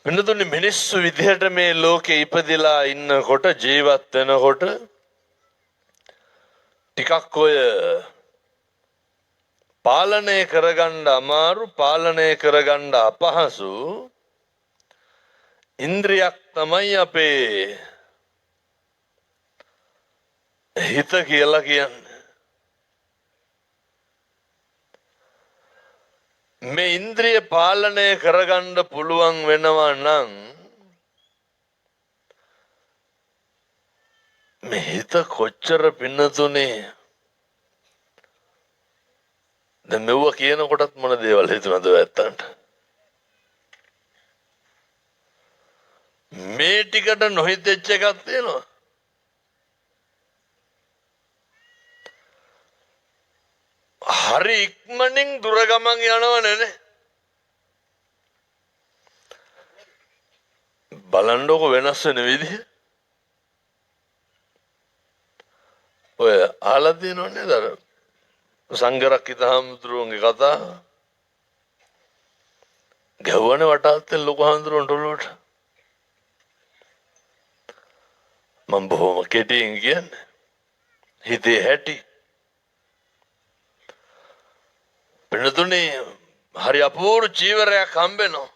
වෙනතුනි මිනිස්සු විදිහට මේ ලෝකේ ඉපදිලා ඉන්නකොට ජීවත් වෙනකොට ටිකක් ඔය පාලනය කරගන්න අමාරු පාලනය කරගන්න අපහසු ඉන්ද්‍රියක් තමයි අපේ හිත කියලා කියන්නේ. මේ ඉන්ද්‍රිය පාලනය කරගන්න පුළුවන් වෙනවා නම් මේ හිත කොච්චර පින්නතුනේ දැන් මෙව කියනකොටත් මොන දේවල් හිතුනද ඇත්තන්ට මේ ටිකට නොහිතෙච්ච එකක් තියෙනවා. හරි ඉක්මනින් දුර ගමන් යනවනේ නේ. බලන්නකො වෙනස් වෙන විදිහ. ඔය අහලා තියෙනවනේ දර සංඝරක්කිත හාමුදුරුවන්ගේ කතා ගැහුවනේ වටාත්තෙන් ලොකු හාමුදුරුවන්ට ඔළුවට. මම බොහොම කෙටියෙන් කියන්නේ හිතේ හැටි. වෙනතුනේ හරි අපූර්ව චීවරයක් හම්බෙනවා.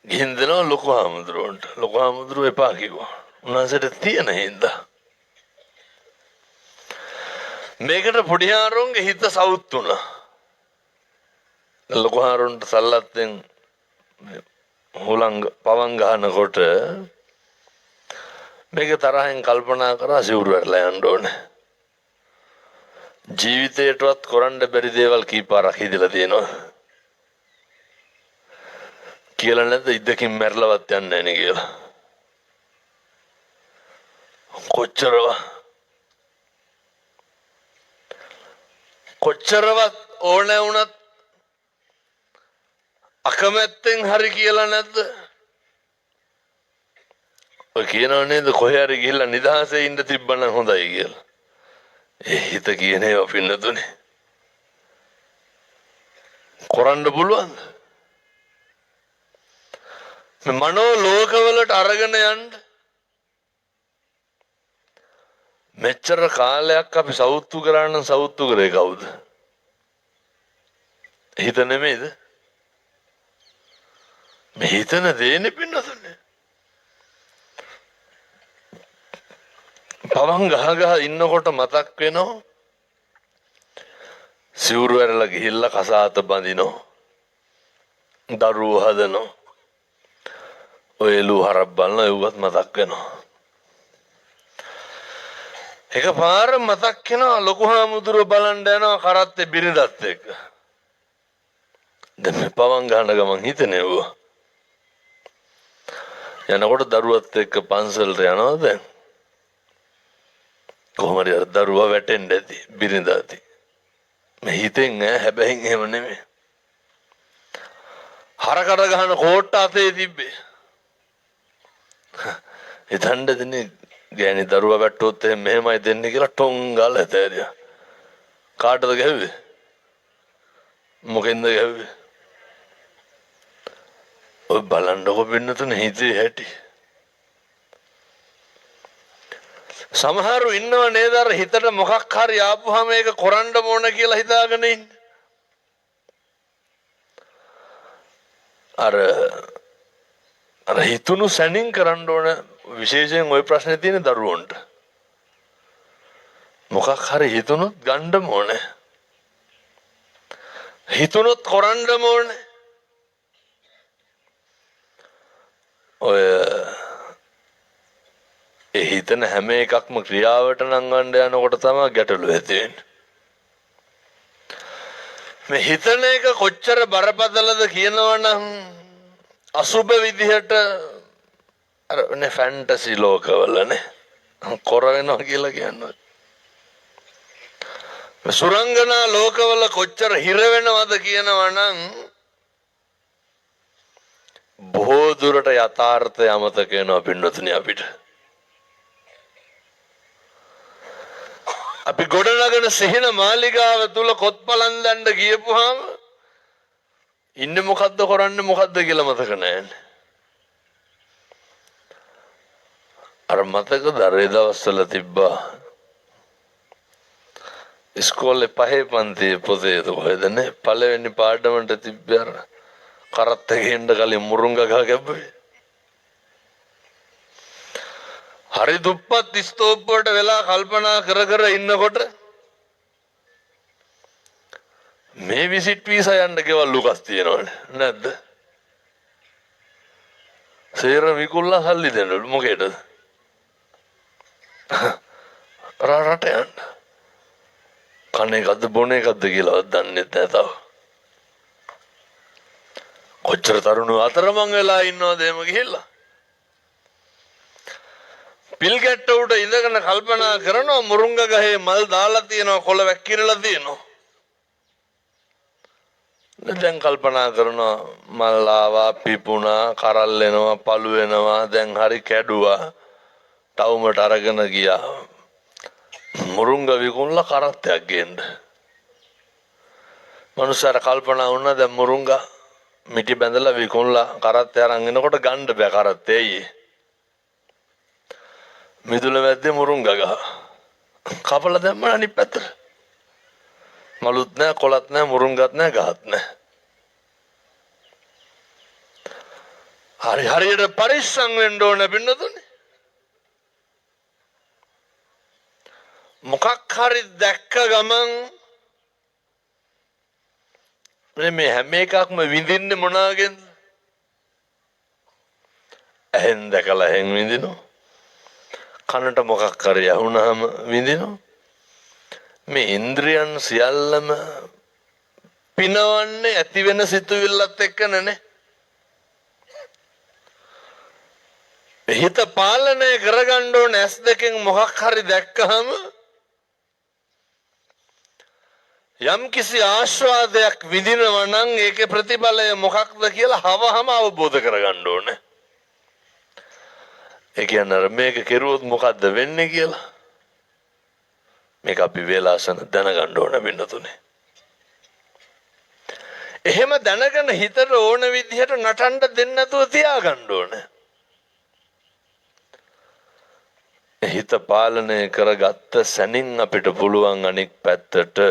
ගිහින් දෙනවා ලොකු හාමුදුරුවන්ට. ලොකු හාමුදුරුවෝ එපා කිව්වා. උන්වහන්සේට තියෙන හින්දා. මේකට පොඩි හාරුන්ගේ හිත සවුත් වුණා. ලොකු හාරුන්ට සල්ලත්තෙන් හුලං පවන් ගහනකොට මේක තරහෙන් කල්පනා කරා සිවුරු ඇරලා යන්න ඕනේ. ජීවිතේටවත් කරන්න බැරි දේවල් කීපාරක් හිතලා තියෙනවා. කියලා නැද්ද ඉදකින් මැරලවත් යන්නේ නැහැ නේ කියලා. කොච්චරවත් ඕනෑ වුණත් අකමැත්තෙන් හරි කියලා නැද්ද? ඔය කියනව නේද කොහේ හරි ගිහිල්ලා නිදහසේ ඉන්න තිබ්බනම් හොඳයි කියලා. ඒ හිත කියන ඒවා පින්නතුනේ. කරන්න පුළුවන්ද? මේ මනෝ ලෝකවලට අරගෙන යන්න මෙච්චර කාලයක් අපි සවුත්තු කරා නම් සවුත්තු කරේ කවුද? හිත නෙමෙයිද? මේ හිතන දේනේ පින්නතුනේ. පවන් ගහ ඉන්නකොට මතක් වෙනවා සිවුරු ඇරලා ගිහිල්ලා කසාත බඳිනවා. දරුවෝ හදනවා. ඔය එළු හරක් බලන ඒවත් මතක් වෙනවා. එකපාර මතක් වෙනවා ලොකු හාමුදුරුවෝ බලන්න යනවා කරත්තේ බිරිඳත් එක්ක. දැන් මේ පවන් ගහන ගමන් හිතනේ ඌ. යනකොට දරුවත් එක්ක පන්සලට යනවා දැන්. කොහොමද අර දරුවා වැටෙන්න ඇති බිරිඳ ඇති. මේ හිතෙන් හැබැයි එහෙම නෙමෙයි. හරකට ගහන කෝට්ට අතේ තිබ්බේ. හිතන්න දෙන්නේ ගෑණි දරුවා වැට්ටුවොත් එහෙම මෙහෙමයි දෙන්නේ කියලා ටොං ගාලා ඇතෑරියා. කාටද ගැහුවේ? මොකෙන්ද ගැහුවේ? ඔය බලන්නකො පින්නතුනේ හිතේ හැටි. සමහරු ඉන්නව නේද අර හිතට මොකක් හරි ආපුවාම ඒක කරන්න ඕන කියලා හිතාගෙන ඉන්නේ. අර හිතුණු සැනින් කරන්න ඕන විශේෂයෙන් ওই ප්‍රශ්නේ තියෙන දරුවන්ට. මොකක් හරි හිතුණොත් ගන්නම ඕනේ. හිතුණොත් කරන්නම ඕනේ. ඔය ඒ හිතන හැම එකක්ම ක්‍රියාවට නංවන්න යනකොට තමයි ගැටලු ඇති වෙන්නේ. මේ හිතන එක කොච්චර බරපතලද කියනවනම් අසුබ විදිහට අර නේ ෆැන්ටසි ලෝකවලනේ කොර වෙනවා කියලා කියන්නේ. සුරංගනා ලෝකවල කොච්චර හිර වෙනවද කියනවනම් බොහෝ දුරට යථාර්ථය අමතක වෙනවා පින්නතුනි අපිට. අපි ගොඩනගන සිහින මාලිගාව තුල කොත්පලන් දණ්ඩ ගියපුවාම ඉන්නේ මොකද්ද කරන්නේ මොකද්ද කියලා මතක නැහැ. අර මතකද අර දවස්වල තිබ්බා ඉස්කෝලේ පහේ පන්තියේ පොතේ කොහෙදනේ පළවෙනි පාඩමට තිබ්බේ අර කරත් එකෙන්ද කලින් මුරුංගා ගහ ගැබ්බේ. හරි දුප්පත් ස්තූපයට වෙලා කල්පනා කර කර ඉන්නකොට මේ විසිට් වීසා යන්න ගෙවල් ලුකස් තියෙනවනේ නැද්ද? සේර විකුල්ලා සල්ලි දෙන්නලු මොකේද? රට යන්න. කන එකක්ද බොන එකක්ද කියලාවත් දන්නේ නැහැ තාම. කොච්චර තරුණෝ අතරමං වෙලා ඉන්නවද එහෙම ගිහිල්ලා? පිල් ගැට්ට උඩ ඉඳගෙන කල්පනා කරනවා මුරුංගා ගහේ මල් දාලා තියෙනවා කොළ වැක්කිරලා තියෙනවා. දැන් කල්පනා කරනවා මල් ආවා පිපුණා කරල් වෙනවා පළු වෙනවා දැන් හරි කැඩුවා ටවුමට අරගෙන ගියා මුරුංගා විකුණලා කරත්තයක් ගේන්න. මනුස්සයර කල්පනා වුණා දැන් මුරුංගා මිටි බැඳලා විකුණලා කරත්තය අරන් එනකොට ගන්න බෑ කරත්තේ ඇයි? මිදුල වැද්දේ මුරුංගා ගහ. කපලා දැම්ම අනිත් පැත්තට. මලුත් නැහැ කොළත් නැහැ මුරුංගත් නැහැ ගහත් නැහැ. හරියට පරිස්සම් වෙන්න ඕන පින්නතුනේ. මොකක් හරි දැක්ක ගමන් මේ හැම එකක්ම විඳින්නේ මොනවාගෙන්ද? ඇහෙන් දැකලා ඇහෙන් විඳිනවා. කනට මොකක් හරි ඇහුනහම විඳිනවා. මේ ඉන්ද්‍රියන් සියල්ලම පිනවන්නේ ඇති වෙන සිතුවිල්ලත් එක්කනේ. හිත පාලනය කරගන්න ඕන ඇස් දෙකෙන් මොකක් හරි දැක්කහම යම් කිසි ආස්වාදයක් විඳිනවා නම් ඒකේ ප්‍රතිඵලය මොකක්ද කියලා හවහම අවබෝධ කරගන්න ඕනේ. ඒ කියන්නේ මේක කෙරුවොත් මොකද්ද වෙන්නේ කියලා මේක අපි වේලාසන දැනගන්න ඕන වෙනතුනේ. එහෙම දැනගෙන හිතට ඕන විදිහට නටන්න දෙන්න නැතුව තියාගන්න ඕනේ. හිත පාලනය කරගත්ත සැනින් අපිට පුළුවන් අනික් පැත්තට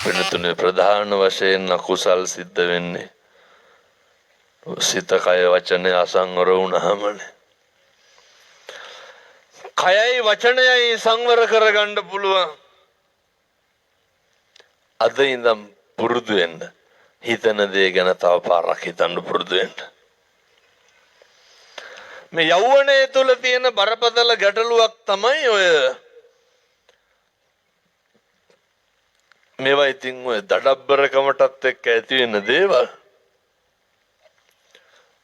වෙනතුනේ ප්‍රධාන වශයෙන් අකුසල් සිද්ධ වෙන්නේ සිත කය වචනය අසංවර වුණාමනේ. කයයි වචනයයි සංවර කරගන්න පුළුවන්. අද ඉඳන් පුරුදු වෙන්න. හිතන දේ ගැන තව පාරක් හිතන්න පුරුදු වෙන්න. මේ යෞවනයේ තුල තියෙන බරපතල ගැටලුවක් තමයි ඔය මේවා ඉතින් ඔය දඩබ්බරකමටත් එක්ක ඇති වෙන දේවල්.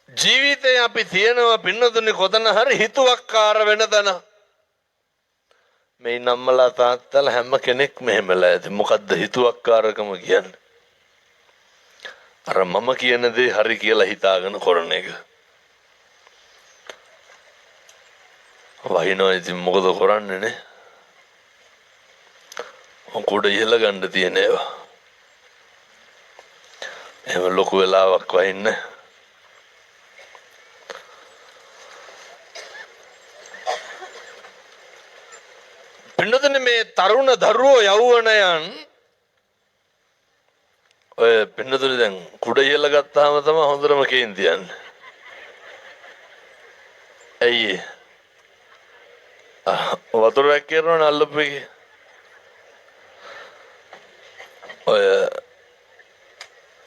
ජීවිතේ අපි තියෙනවා පින්නතුනේ කොතන හරි හිතුවක්කාර වෙන තැන. මේ නම්මලා තාත්තලා හැම කෙනෙක් මෙහෙමලා ඇති. මොකද්ද හිතුවක්කාරකම කියන්නේ? අර මම කියන දේ හරි කියලා හිතාගෙන කරන එක. වහිනවා ඉතින් මොකද කරන්නේ නේ? කුඩ ඉහළ ගන්න තියෙන ඒවා. එහෙම ලොකු වෙලාවක් වහින්නේ. පින්නතුනේ මේ තරුණ දරුවෝ යෞවනයන් ඔය පින්නතුනේ දැන් කුඩ ඉහළ ගත්තාම තමයි හොඳටම කේන්ති යන්නේ. ඇයි වතුර වැක්කිරනවනේ අල්ලපු එකේ. ඔය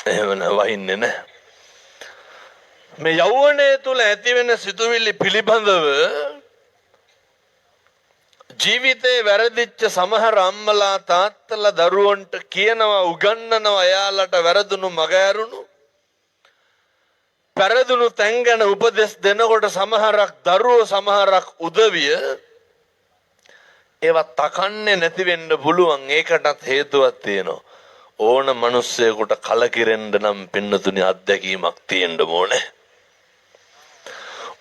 එහෙම වහින්නේ නැහැ. මේ යෞවනයේ තුල ඇති වෙන සිතුවිලි පිළිබඳව ජීවිතේ වැරදිච්ච සමහර අම්මලා තාත්තලා දරුවන්ට කියනවා උගන්වනවා එයාලට වැරදුණු මග ඇරුණු පෙරදුණු තැන් ගැන උපදෙස් දෙනකොට සමහරක් දරුවෝ සමහරක් උදවිය ඒවා තකන්නේ නැති වෙන්න පුළුවන්. ඒකටත් හේතුවක් තියෙනවා. ඕන මිනිස්සෙකුට කලකිරෙන්න නම් පින්නතුනි අත්දැකීමක් තියෙන්න ඕනේ.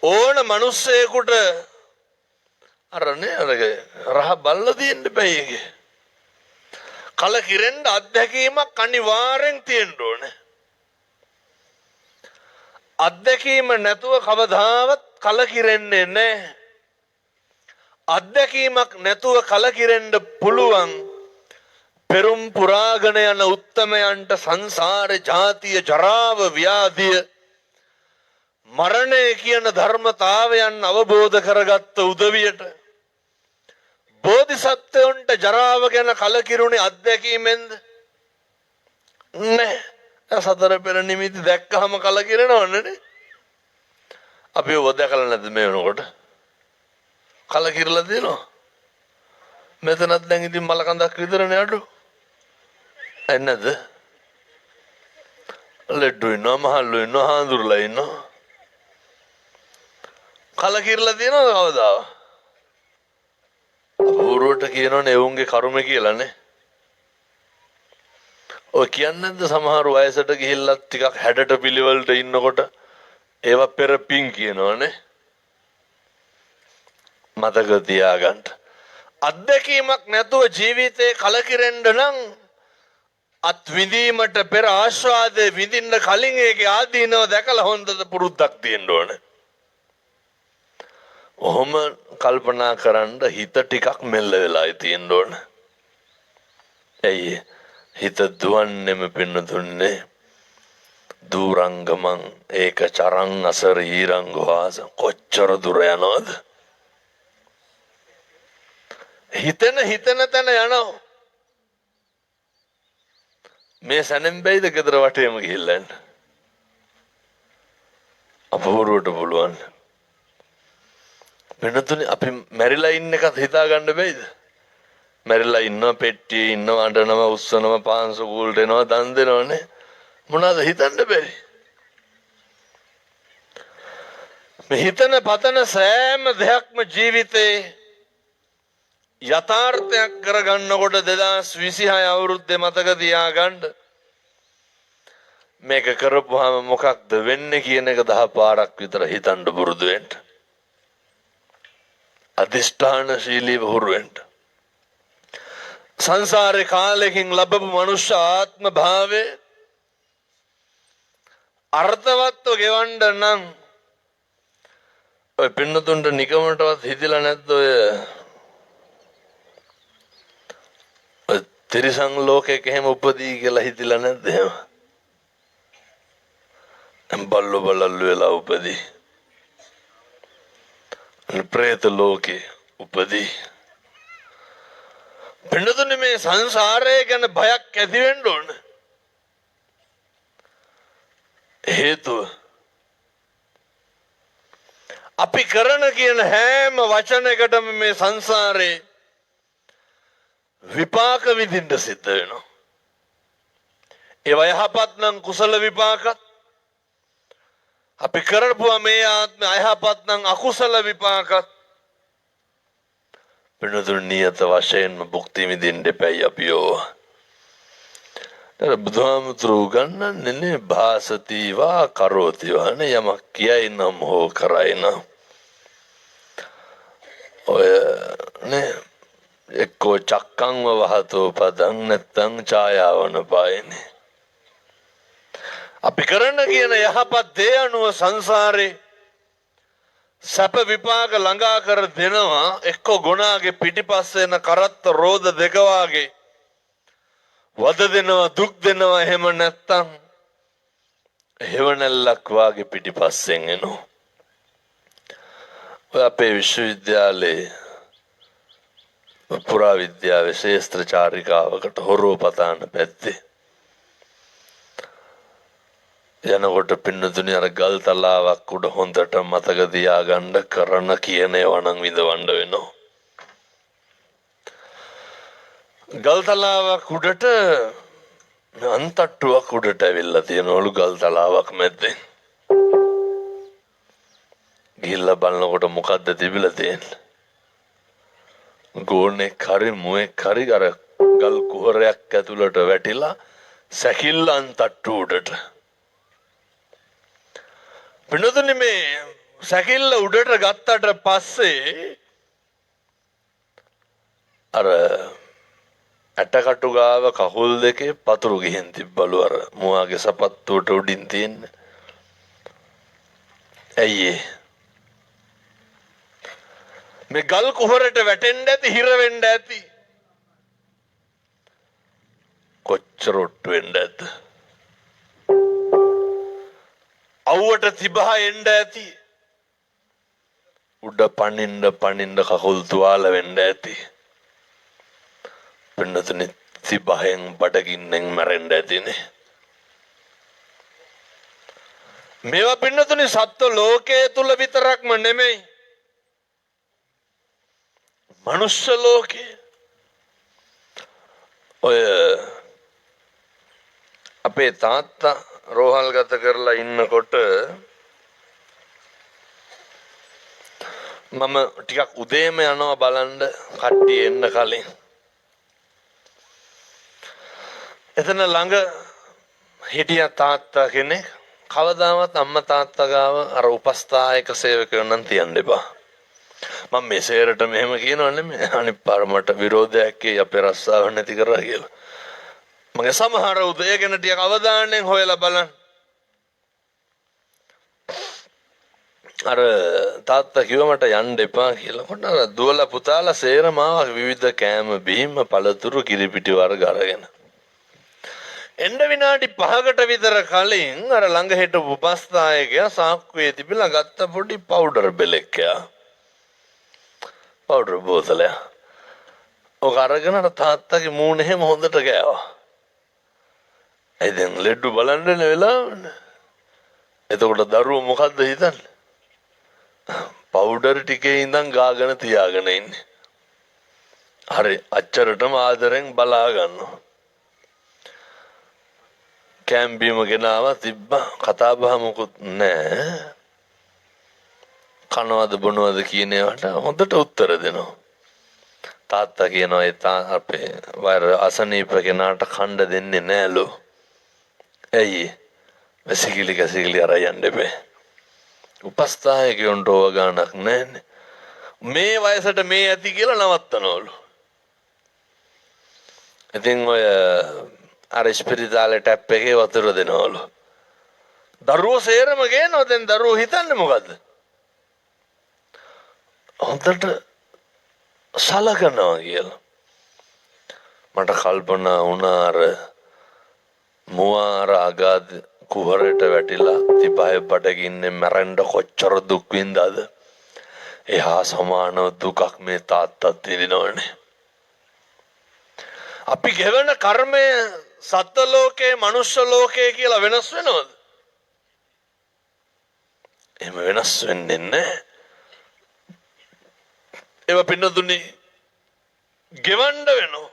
ඕන මිනිස්සෙකුට අරනේ අරගේ රහ බල්ල දෙන්න බෑ. කලකිරෙන්න අත්දැකීමක් අනිවාර්යෙන් තියෙන්න ඕනේ. අත්දැකීම නැතුව කවදාවත් කලකිරෙන්නේ නැහැ. අත්දැකීමක් නැතුව කලකිරෙන්න පුළුවන් පෙරුම් පුරාගෙන යන උත්තමයන්ට සංසාරේ ජාතිය ජරාව ව්‍යාධිය මරණය කියන ධර්මතාවයන් අවබෝධ කරගත්ත උදවියට බෝධිසත්වයන්ට ජරාව ගැන කලකිරුණේ අත්දැකීමෙන්ද? නැහැ. සතර පෙර නිමිති දැක්කහම කලකිරෙනවනේ. අපි ඔය දැකලා නැද්ද මේ වෙනකොට? කලකිරලා දිනනවා. මෙතනත් දැන් ඉතින් මලකඳක් විතරනේ අඩු. එන්නද? ලෙඩු ඉන්නවා, මහල්ලු ඉන්නවා, හාඳුරුලා ඉන්නවා. කලකිරලා දිනනවද කවදාවත්? අපූර්වට කියනවනේ එවුන්ගේ කර්ම කියලානේ. ඔය කියන්නේ නැද්ද සමහර වයසට ගිහිල්ලා ටිකක් හැඩට පිළිවෙලට ඉන්නකොට ඒවා පෙර පිං කියනවනේ. මතක තියාගන්න. අත්දැකීමක් නැතුව ජීවිතේ කලකිරෙන්න නම් අත් විඳීමට පෙර ආස්වාදයේ විඳින්න කලින් ඒකේ ආදීනව දැකලා හොඳට පුරුද්දක් තියෙන්න ඕනේ. ඔහොම කල්පනා කරන්න හිත ටිකක් මෙල්ල වෙලා තියෙන්න ඕනේ. ඇයි හිත දුවන්නේම පින්නතුන්නේ දුරංගමං ඒක චරං අසරීරං වාස කොච්චර දුර යනවද? හිතන තැන යනවා. මේ සැනෙන් බැයිද ගෙදර වටේම ගිහිල්ලා යන්න? අපූර්වට පුළුවන්. වෙනතුනේ අපි මැරිලා ඉන්න එකත් හිතා ගන්න බැයිද? මැරිලා ඉන්නවා, පෙට්ටියේ ඉන්නවා, අඬනවා, උස්සනවා, පාන්සු කූල්ට එනවා, දන් දෙනවනේ. මොනවාද හිතන්න බැරි? මේ හිතන පතන සෑම දෙයක්ම ජීවිතේ යථාර්ථයක් කරගන්නකොට 2026 අවුරුද්දේ මතක තියාගන්න මේක කරපුවාම මොකක්ද වෙන්නේ කියන එක 10 පාරක් විතර හිතන්න පුරුදු වෙන්න. අධිෂ්ඨානශීලීව හුරු වෙන්න. සංසාරේ කාලෙකින් ලැබපු මනුෂ්‍ය ආත්ම භාවයේ අර්ථවත්ව ගෙවන්න නම් ඔය පින්නතුන්ට නිකමටවත් හිතිලා නැද්ද ඔය තිරිසන් ලෝකයක එහෙම උපදී කියලා හිතිලා නැද්ද එහෙම? බල්ලෝ බලල්ලු වෙලා උපදී. ප්‍රේත ලෝකේ උපදී. පින්නතුනේ මේ සංසාරය ගැන බයක් ඇති වෙන්න ඕන. හේතුව අපි කරන කියන හැම වචනයකටම මේ සංසාරේ විපාක විඳින්න සිද්ධ වෙනවා. ඒවා යහපත් නම් කුසල විපාකත් අපි කරපුවා මේ ආත්ම අයහපත් නම් අකුසල විපාකත් වෙනතුරු නියත වශයෙන්ම භුක්ති විඳින්න දෙපැයි අපියෝ. බුදුහාමුදුරු ගන්නන්නේ භාසතිවා කරෝතිවා නේ යමක් කියයි නම් හෝ කරයි නම් ඔය නේ එක්කෝ චක්කංව වහතෝ පදං නැත්තං ඡායාවන පායනේ. අපි කරන කියන යහපත් දේ අනුව සංසාරේ සැප විපාක ළඟා කර දෙනවා. එක්කෝ ගුණාගේ පිටිපස්සේ එන කරත්ත රෝද දෙක වාගේ වද දෙනවා, දුක් දෙනවා. එහෙම නැත්තම් හේවණල්ලක් වාගේ පිටිපස්සෙන් එනවා. ඔය අපේ විශ්වවිද්‍යාලේ පුරා විද්‍යාවේ ශේස්ත්‍ර චාරිකාවකට හොරෝ පතාන පැත්තේ යනකොට පින්නතුනි අර ගල් තලාවක් උඩ හොඳට මතක තියාගන්න කරන කියන ඒවා නම් විඳවන්න වෙනවා. ගල් තලාවක් උඩට අන්තට්ටුවක් උඩට ඇවිල්ලා තියෙනවලු ගල් තලාවක් මැද්දෙන්. ගිහිල්ලා බලනකොට මොකද්ද තිබිලා තියෙන්නේ? ගෝනෙක් හරි මුවෙක් හරි අර ගල් කුහරයක් ඇතුළට වැටිලා සැකිල්ල අන්තට්ටු උඩට. පින්නතුනි මේ සැකිල්ල උඩට ගත්තට පස්සේ අර ඇටකටු ගාව කකුල් දෙකේ පතුරු ගිහින් තිබ්බලු අර මුවාගේ සපත්තුවට උඩින් තියෙන්නේ. ඇයි මේ ගල් කුහරට වැටෙන්න ඇති හිර වෙන්න ඇති කොච්චර ඔට්ටු වෙන්න ඇද්ද? අවුවට තිබහ එන්න ඇති උඩ පනින්න කකුල් තුවාල වෙන්න ඇති. පින්නතුනි තිබහෙන් බඩගින්නෙන් මැරෙන්න ඇතිනේ. මේවා පින්නතුනි සත්ව ලෝකයේ තුල විතරක්ම නෙමෙයි මනුෂ්‍ය ලෝකේ. ඔය අපේ තාත්තා රෝහල් ගත කරලා ඉන්නකොට මම ටිකක් උදේම යනවා බලන්න කට්ටිය එන්න කලින්. එතන ළඟ හිටිය තාත්තා කෙනෙක්. කවදාවත් අම්මා තාත්තා ගාව අර උපස්ථායක සේවකයෝ නම් තියන්න එපා. මම මෙසේරට මෙහෙම කියනව නෙමෙයි. අනිත් පාර මට විරෝධයක් එයි අපේ රස්සාව නැති කරා කියලා. මගේ සමහර උදේ ගැන ටික අවධානයෙන් හොයලා බලන්න. අර තාත්තා කිව්වා මට යන්න එපා කියලා. කොට අර දුවලා පුතාලා සේරම ආවා විවිධ කෑම බීම පළතුරු කිරිපිටි වර්ග අරගෙන. එන්න විනාඩි 5කට විතර කලින් අර ළඟ හිටපු උපස්ථායකයා සාක්කුවේ තිබිලා ගත්ත පොඩි පවුඩර් බෙලෙක්කයා. පවුඩර් බෝතලය. ඔක අරගෙන අර තාත්තගේ මූණ එහෙම හොඳට ගෑවා. ඒ දැන් ලෙඩු බලන්න වෙලාවනේ. එතකොට දරුවෝ මොකද්ද හිතන්නේ? පවුඩර් ටිකේ ඉඳන් ගාගෙන තියාගෙන ඉන්නේ. හරි අච්චරටම ආදරෙන් බලා ගන්නවා. කැම්බීම ගෙනාවා තිබ්බා කතා බහ මොකුත් නැහැ. කනවද බොනවද කියන ඒවාට හොඳට උත්තර දෙනවා. තාත්තා කියනවා ඒ අපේ වෛර අසනීප කෙනාට කණ්ඩ දෙන්නේ නෑලු. ඇයි? වැසිකිලි කැසිකිලි අර යන්න එපේ. උපස්ථායකයන්ට ඕව ගානක් නෑනේ. මේ වයසට මේ ඇති කියලා නවත්තනවලු. ඉතින් ඔය අර ස්පිරිතාලේ ටැප් එකේ වතුර දෙනවලු. දරුවෝ සේරම ගේනවා. දැන් දරුවෝ හිතන්නේ මොකද්ද? හොඳට සලකනවා කියලා. මට කල්පනා වුණා අර මුවාර අගාධ කුහරයට වැටිලා තිබහේ බඩගින්නේ මැරෙන්න කොච්චර දුක් විඳාද? එහා සමාන දුකක් මේ තාත්තත් විඳිනවනේ. අපි ගෙවන කර්මය සත්ත්ව ලෝකේ මනුෂ්‍ය ලෝකේ කියලා වෙනස් වෙනවද? එහෙම වෙනස් වෙන්නේ නැහැ. ඒව පින්නතුනි ගෙවන්න වෙනවා.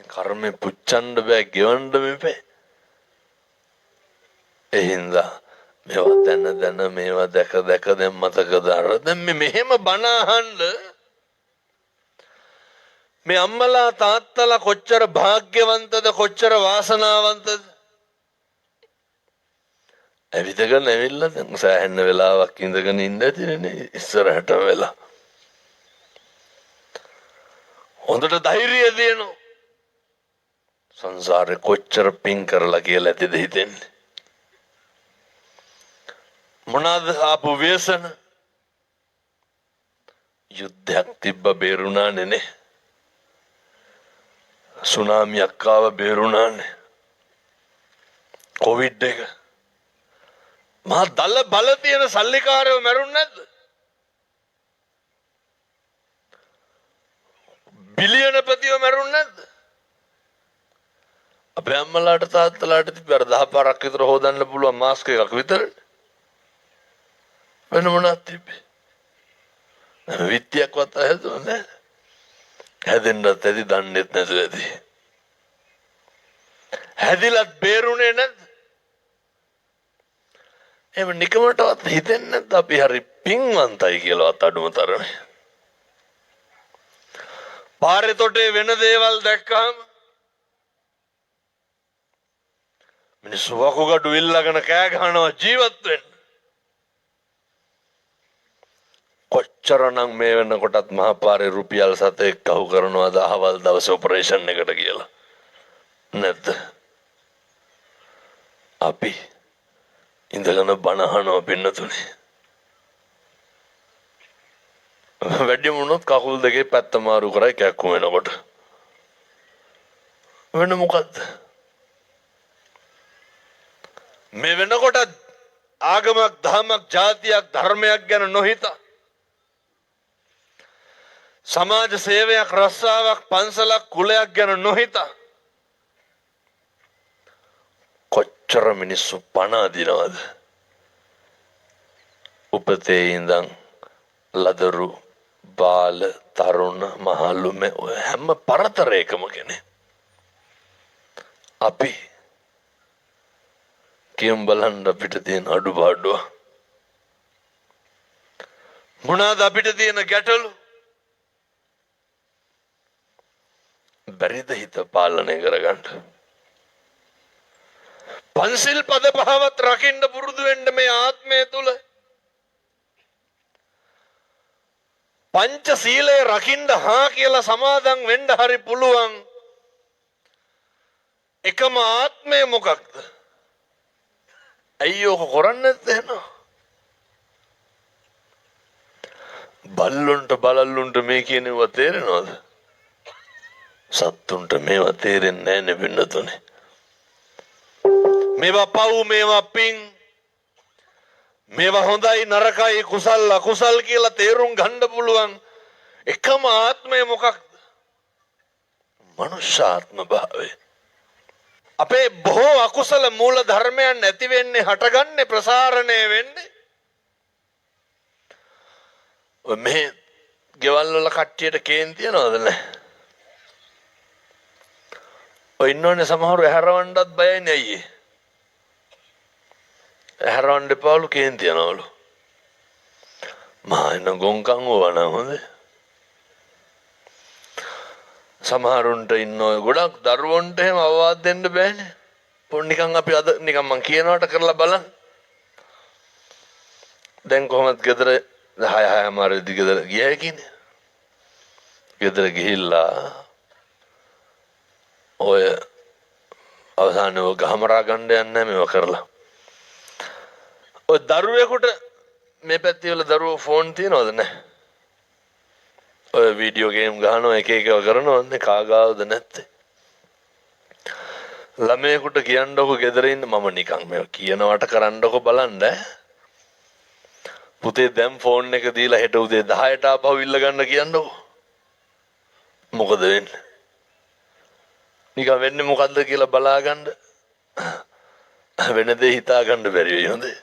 කර්මෙ පුච්චන්න බෑ ගෙවන්න මෙපේ. එහින්දා මේවා දැන මේවා දැක දැන් මතකද අර දැන් මෙහෙම බණ අහන්න මේ අම්මලා තාත්තලා කොච්චර වාග්යවන්තද කොච්චර වාසනාවන්තද? ඇවිදගෙන ඇවිල්ලා දැන් සෑහෙන වෙලාවක් ඉඳගෙන ඉන්න ඇතිනේ ඉස්සරහට වෙලා. හොඳට ධෛර්යය දෙනවා. සංසාරේ කොච්චර පින් කරලා කියලා ඇතිද හිතෙන්නේ? මොනවාද ආපු ව්‍යසන? යුද්ධයක් තිබ්බ බේරුණානේ නේ. සුනාමියක් ආව බේරුණානේ. කොවිඩ් එක. මහා දල බල තියෙන සල්ලිකාරයෝ මැරුන්නේ නැද්ද? බිලියනපතියෝ මැරුන්නේ නැද්ද? අපේ අම්මලාට තාත්තලාට තිබ්බර 10 පාරක් විතර හොදන්න පුළුවන් මාස්ක් එකක් විතර. වෙන මොනවද තිබ්බේ? විත්තියක්වත් හැදුවා නෑ. හැදෙන්නත් ඇති දන්නේත් නැතුව ඇති. හැදිලත් බේරුනේ නැද්ද? එහෙම නිකමටවත් හිතෙන්නේ නැද්ද අපි හරි පින්වන්තයි කියලාවත් අඩුම තරමේ? පාරේ තොටේ වෙන දේවල් දැක්කහම මිනිස්සු වකුගඩු ඉල්ලගෙන කෑ ගහනවා ජීවත් වෙන්න. කොච්චරනම් මේ වෙනකොටත් මහපාරේ රුපියල් 7ක් අහු කරනවාද අහවල් දවසේ ඔපරේෂන් එකට කියලා නැද්ද? අපි ඉඳගෙන බනහනවා පින්නතුනේ. වැඩි වුණොත් කකුල් දෙකේ පැත්ත මාරු කරයි කැක්කුම වෙනකොට. වෙන මොකද්ද? මේ වෙනකොට ආගමක් දහමක් ජාතියක් ධර්මයක් ගැන නොහිතා සමාජ සේවයක් රස්සාවක් පන්සලක් කුලයක් ගැන නොහිතා කොච්චර මිනිස්සු පණ අදිනවද? උපතේ ඉඳන් ලදරු බාල තරුණ මහලු මේ ඔය හැම පරතරයකම කෙනෙක් අපි කියම් බලන්න අපිට තියෙන අඩුපාඩුව මොනවාද අපිට තියෙන ගැටලු? බැරිද හිත පාලනය කරගන්න? පන්සිල් පද පහවත් රකින්න පුරුදු වෙන්න මේ ආත්මය තුල. පංච සීලය රකින්න හා කියලා සමාදන් වෙන්න හරි පුළුවන්. එකම ආත්මය මොකක්ද? අයියෝ කරන්නේ නැත්තේ නෝ. බල්ලොන්ට බලල්ලොන්ට මේ කියනවා තේරෙනවද? සත්තුන්ට මේවා තේරෙන්නේ නැහැ නේ වෙන්නතුනේ. මේවා පව් මේවා පිං මේවා හොඳයි නරකයි කුසල් අකුසල් කියලා තේරුම් ගන්න පුළුවන් එකම ආත්මය මොකක්ද? මනුෂ්‍ය ආත්ම භාවය. අපේ බොහෝ අකුසල මූල ධර්මයන් නැති වෙන්නේ හටගන්නේ ප්‍රසාරණය වෙන්නේ මේ ගෙවල් වල කට්ටියට කේන් තියනවද නැහැ? ඔය ඉන්නෝනේ සමහරව හැරවන්නත් බයයි නේ අයියේ. හැරවන්න එපාලු කේන් තියනවලු. මා එන ගොංකම් ඕවන හොඳ. සමහරුන්ට ඉන්නෝ ගොඩක් දරුවන්ට එහෙම අවවාද දෙන්න බෑනේ. පොඩ්නිකන් අපි අද නිකන් මං කියනවට කරලා බලන්න. දැන් කොහොමද ගෙදර 6 මාරේදී ගෙදර ගියා කියන්නේ. ගෙදර ගිහිල්ලා ඔය අවසානයේ ගහමරා ගන්න යන්නේ මේව කරලා. ඔය දරුවෙකුට මේ පැත්තේ වල දරුවෝ ෆෝන් තියනවද නැහැ? ඔය වීඩියෝ ගේම් ගහනවා එක එක කරනවන්නේ කාගාවද නැත්තේ? ළමයෙකුට කියන්නකො ගෙදර ඉන්න මම නිකන් මේ කියනවට කරන්නකො බලන්න. පුතේ දැන් ෆෝන් එක දීලා හෙට උදේ 10ට ආපහු ඉල්ල ගන්න කියන්නකො. මොකද වෙන්නේ? නිකන් වෙන්නේ මොකද්ද කියලා බලාගන්න. වෙන දේ හිතා ගන්න බැරි වෙයි හොඳේ.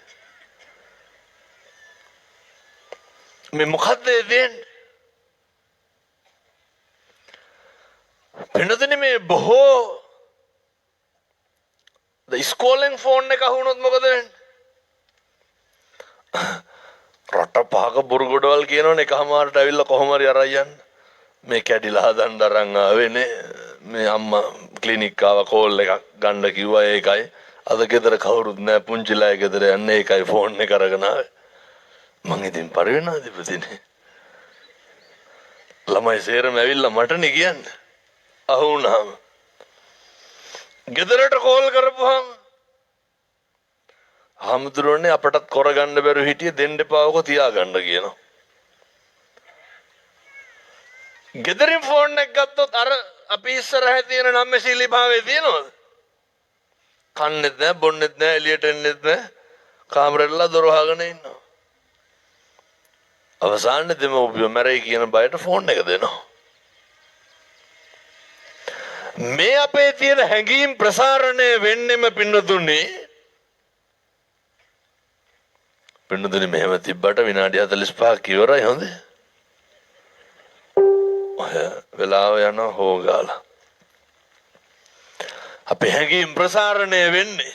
මේ මොකද්ද වෙන්නේ? වෙනදනේ මේ බොහෝ ඉස්කෝලෙන් ෆෝන් එක අහුනොත් මොකද වෙන්නේ? රට පහක බුරුගොඩවල් කියනවනේ එකමාරට ඇවිල්ලා කොහොම හරි අරන් යන්න. මේ කැඩිලා හදන්න අරන් ආවේනේ. මේ අම්මා ක්ලිනික් ආව කෝල් එකක් ගන්න කිව්වා ඒකයි. අද ගෙදර කවුරුත් නැහැ පුංචිලා ගෙදර යන්නේ ඒකයි ෆෝන් එක අරගෙන ආවේ. මං ඉතින් පරිවෙනාධිපතිනේ. ළමයි සේරම ඇවිල්ලා මටනේ කියන්නේ. අහුණාම ගෙදරට කෝල් කරපුවාම හමුදුරනේ අපටත් කරගන්න බැරුව හිටියේ දෙන්න එපාවක තියාගන්න කියනවා. ගෙදරින් ෆෝන් එක ගත්තොත් අර අපි ඉස්සරහ තියෙන නම්මශීලී භාවයේ තියෙනවද? කන්නෙත් නැහැ බොන්නෙත් නැහැ එළියට එන්නෙත් නැහැ කාමරෙල්ලා දොර වහගෙන ඉන්නවා. අවසානයේ දෙමව්පියෝ මැරෙයි කියන බයට ෆෝන් එක දෙනවා. මේ අපේ තියෙන හැඟීම් ප්‍රසාරණය වෙන්නෙම පින්නතුනේ මෙහෙම තිබ්බට විනාඩි 45ක් ඉවරයි හොඳේ. වෙලාව යනවා හොගාලා. අපේ හැඟීම් ප්‍රසාරණය වෙන්නේ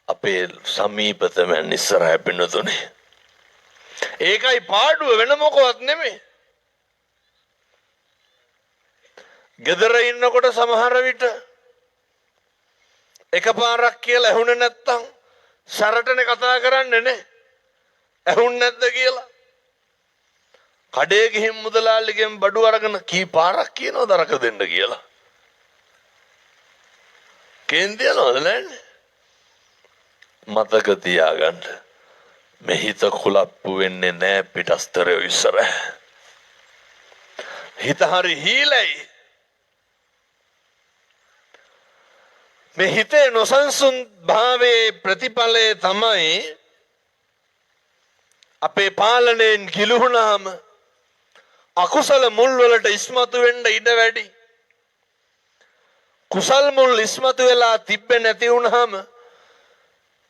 අපේ සමීපතමන් ඉස්සරහ පින්නතුනේ. ඒකයි පාඩුව වෙන මොකවත් නෙමෙයි. ගෙදර ඉන්නකොට සමහර විට එකපාරක් කියලා ඇහුනේ නැත්තම් සරටනේ කතා කරන්නේ නේ. ඇහුන්නේ නැද්ද කියලා. කඩේ ගිහින් මුදලාලිගෙන් බඩු අරගෙන කී පාරක් කියනවද අරක දෙන්න කියලා. කේන්ති යනවද නැන්නේ. මතක තියාගන්න. මේ හිත කුලප්පු වෙන්නේ නෑ පිටස්තරය ඉස්සර. හිත හරි හීලයි. මේ හිතේ නොසන්සුන් භාවයේ ප්‍රතිඵලය තමයි අපේ පාලනයෙන් ගිලුහුණාම අකුසල මුල් වලට ඉස්මතු වෙන්න ඉඩ වැඩි. කුසල් මුල් ඉස්මතු වෙලා තිබ්බේ නැති වුණාම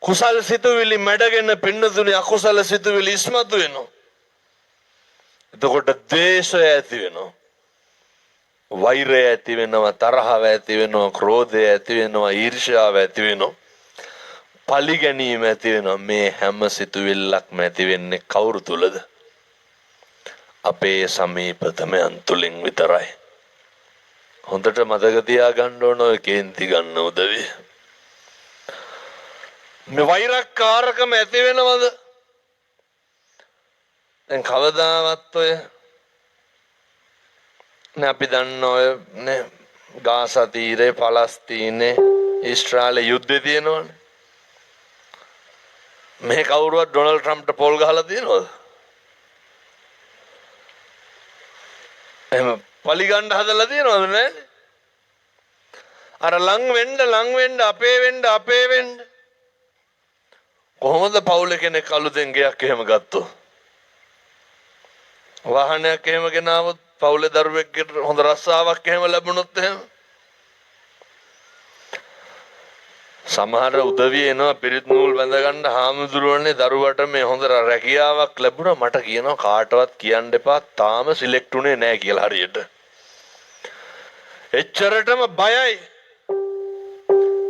කුසල් සිතුවිලි මැඩගෙන පින්නතුනේ අකුසල සිතුවිලි ඉස්මතු වෙනවා. එතකොට ද්වේෂය ඇති වෙනවා. වෛරය ඇති වෙනවා, තරහව ඇති වෙනවා, ක්‍රෝධය ඇති වෙනවා, ඊර්ෂ්‍යාව ඇති වෙනවා. පලි ගැනීම ඇති වෙනවා. මේ හැම සිතුවිල්ලක්ම ඇති වෙන්නේ කවුරු තුලද? අපේ සමීපතමයන් තුලින් විතරයි. හොඳට මතක තියාගන්න ඕන ඔය කේන්ති ගන්න උදවිය. මේ වෛරක්කාරකම ඇති වෙනවද? දැන් කවදාවත් ඔය අපි දන්න ඔය නේ ගාසා තීරේ පලස්තීනේ ඊශ්‍රායල යුද්ධේ තියෙනවනේ. මේ කවුරුවත් ඩොනල්ඩ් ට්‍රම්ප්ට පොල් ගහලා තියෙනවද? එහෙම පලිගන්න හදලා තියෙනවද නැන්නේ? අර ලං වෙන්න අපේ වෙන්න කොහොමද පවුල කෙනෙක් අලුතෙන් ගයක් එහෙම ගත්තොත්? වාහනයක් එහෙම ගෙනාවොත් පවුලේ දරුවෙක්ට හොඳ රස්සාවක් එහෙම ලැබුණොත් එහෙම සමහර උදවිය එනවා පිරිත් නූල් බැඳ ගන්න හාමුදුරුවනේ දරුවට මේ හොඳ රැකියාවක් ලැබුණා මට කියනවා කාටවත් කියන්න එපා තාම සිලෙක්ට් උනේ නැහැ කියලා හරියට. එච්චරටම බයයි.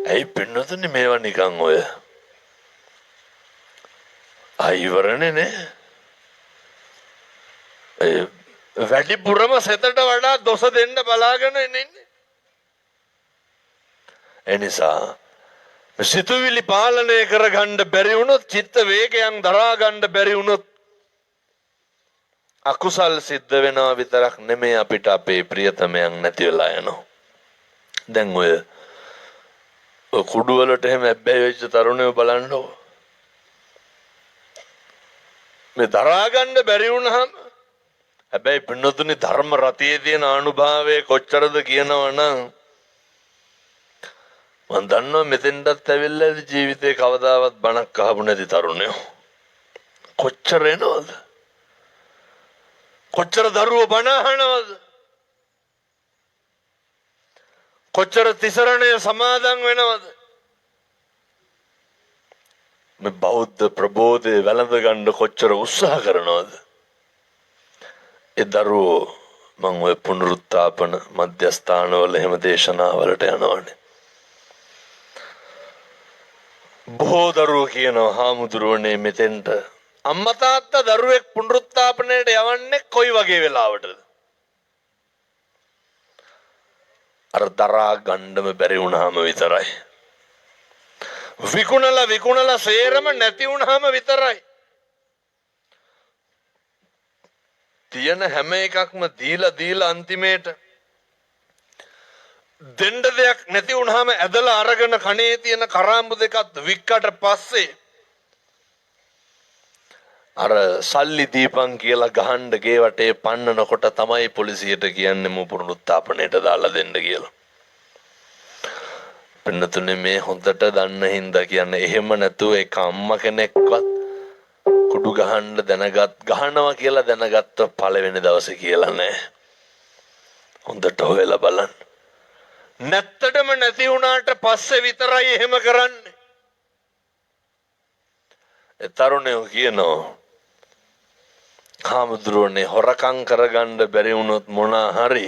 ඇයි පින්නතුනේ මේවා නිකන් ඔය අයිවරනේ නේ. වැඩිපුරම සෙතට වඩා දොස දෙන්න බලාගෙන ඉන්නේ. එනිසා සිතුවිලි පාලනය කරගන්න බැරි වුණොත් චිත්ත වේගයන් දරා ගන්න බැරි වුණොත් අකුසල් සිද්ධ වෙනවා විතරක් නෙමෙයි අපිට අපේ ප්‍රියතමයන් නැති වෙලා යනවා. දැන් ඔය කුඩු වලට එහෙම ඇබ්බැහි වෙච්ච තරුණයෝ බලන්නකො. මේ දරා ගන්න බැරි වුණාම හැබැයි පින්නතුනි ධර්ම රතියේ තියෙන අනුභවය කොච්චරද කියනවනම් මම දන්නවා මෙතෙන්ටත් ඇවිල්ලා ජීවිතේ කවදාවත් බණක් අහපු නැති තරුණයෝ කොච්චර එනවද? කොච්චර දරුවෝ බණ අහනවද? කොච්චර තිසරණය සමාදන් වෙනවද? මේ බෞද්ධ ප්‍රබෝධය වැළඳ ගන්න කොච්චර උත්සාහ කරනවද? ඒ දරුවෝ මම ඔය පුනරුත්ථාපන මධ්‍යස්ථානවල එහෙම දේශනාවලට යනවනේ. බොහෝ දරුවෝ කියනවා හාමුදුරුවනේ මෙතෙන්ට අම්මා තාත්තා දරුවෙක් පුනරුත්ථාපනයට යවන්නේ කොයි වගේ වෙලාවටද? අර දරා ගන්නම බැරි වුණාම විතරයි. විකුණලා සේරම නැති වුණාම විතරයි. තියෙන හැම එකක්ම දීලා අන්තිමේට දෙන්න දෙයක් නැති වුණාම ඇදලා අරගෙන කණේ තියෙන කරාඹු දෙකත් වික්කට පස්සේ අර සල්ලි දීපන් කියලා ගහන්න ගේ වටේ පන්නනකොට තමයි පොලිසියට කියන්නේ මු පුනරුත්ථාපනයට දාලා දෙන්න කියලා. පින්නතුනේ මේ හොඳට දන්න හින්දා කියන්නේ එහෙම නැතුව එක අම්මා කෙනෙක්වත් කුඩු ගහන්න ගහනවා කියලා දැනගත්ත පළවෙනි දවසේ කියලා නෑ. හොඳට හොයලා බලන්න. නැත්තටම නැති වුණාට පස්සේ විතරයි එහෙම කරන්නේ. ඒ තරුණයෝ කියනවා හාමුදුරුවනේ හොරකම් කරගන්න බැරි වුණොත් මොනා හරි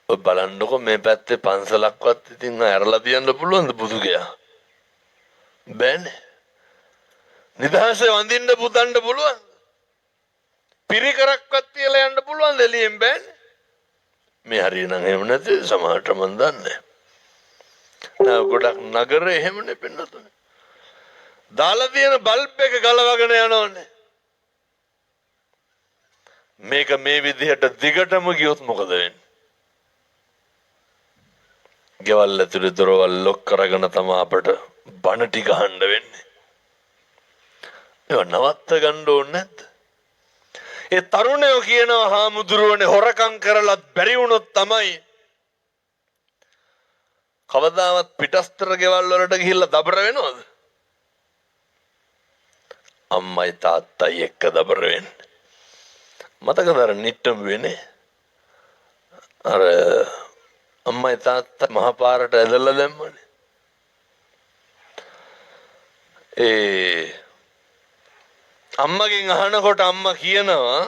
ඔය බලන්නකො මේ පැත්තේ පන්සලක්වත් ඉතින් ඇරලා තියන්න පුළුවන්ද බුදුගයා? බෑනේ. නිදහසේ වඳින්න පුතන්න පුළුවන්. පිරිකරක්වත් තියලා යන්න පුළුවන් එළියෙන් බෑනේ. මේ හරියනම් එහෙම නැති සමහරට මන් දන්නේ. නෑ ගොඩක් නගරේ එහෙමනේ පින්නතුනේ. දාලා තියෙන බල්බ් එක ගලවගෙන යනෝනේ. මේක මේ විදිහට දිගටම ගියොත් මොකද වෙන්නේ? ගෙවල් ඇතුලේ දොරවල් ලොක් කරගෙන තමයි අපට බණ ටික අහන්න වෙන්නේ. ඒව නවත්ත ගන්න ඕනේ නැද්ද? ඒ තරුණයෝ කියනවා හාමුදුරුවනේ හොරකම් කරලත් බැරි වුණොත් තමයි කවදාවත් පිටස්තර ගෙවල් වලට ගිහිල්ලා දබර වෙනවද? අම්මයි තාත්තයි එක්ක දබර වෙන්නේ. මතකද අර නිට්ටම් වෙන්නේ? අර අම්මයි තාත්තා මහපාරට ඇදලා දැම්මනේ. අම්මගෙන් අහනකොට අම්මා කියනවා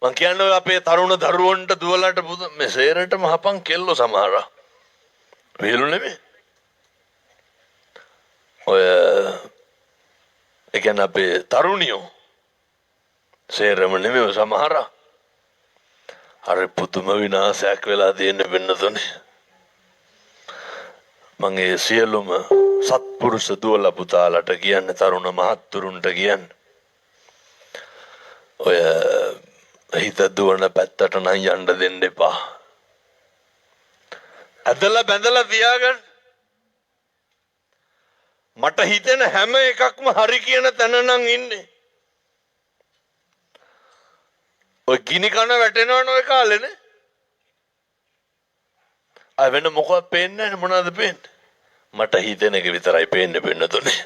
මං කියන්නේ අපේ තරුණ දරුවන්ට දුවලට මේ සේරට මහපන් කෙල්ලෝ සමහරා. විහිළු නෙමෙයි. ඔය ඒ කියන්නේ අපේ තරුණියෝ සේරම නෙමෙයි සමහරා. අර පුදුම විනාශයක් වෙලා තියෙන වෙන්නතොනේ. මං ඒ සියලුම සත්පුරුෂ දුවල පුතාලට කියන්නේ තරුණ මහත්තුරුන්ට කියන්නේ ඔය හිත දුවන පැත්තට නම් යන්න දෙන්න එපා. ඇදලා බැඳලා තියාගන්න. මට හිතෙන හැම එකක්ම හරි කියන තැන නම් ඉන්නේ. ඔය ගිනි කන වැටෙනවනේ ඔය කාලේනේ. අය වෙන මොකක්ද පේන්නේ නැහැ මොනවද පේන්නේ? මට හිතෙන එක විතරයි පේන්නේ වෙන්නතොනේ.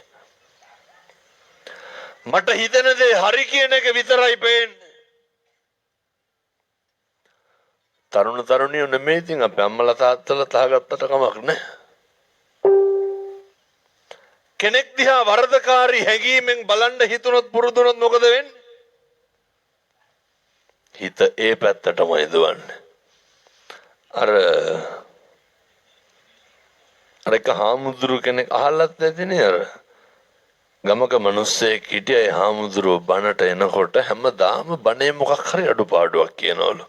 මට හිතෙන දේ හරි කියන එක විතරයි පේන්නේ. තරුණ තරුණියෝ නෙමෙයි ඉතින් අපේ අම්මලා තාත්තලා තහගත්තට කමක් නැහැ. කෙනෙක් දිහා වරදකාරී හැඟීමෙන් බලන්න හිතුනොත් පුරුදුනොත් මොකද වෙන්නේ? හිත ඒ පැත්තටමයි දුවන්නේ. අර එක හාමුදුරු කෙනෙක් අහලත් නැතිනේ අර ගමක මිනිස්සෙක් හිටියා. ඒ හාමුදුරුවෝ බණට එනකොට හැමදාම බණේ මොකක් හරි අඩුපාඩුවක් කියනවලු.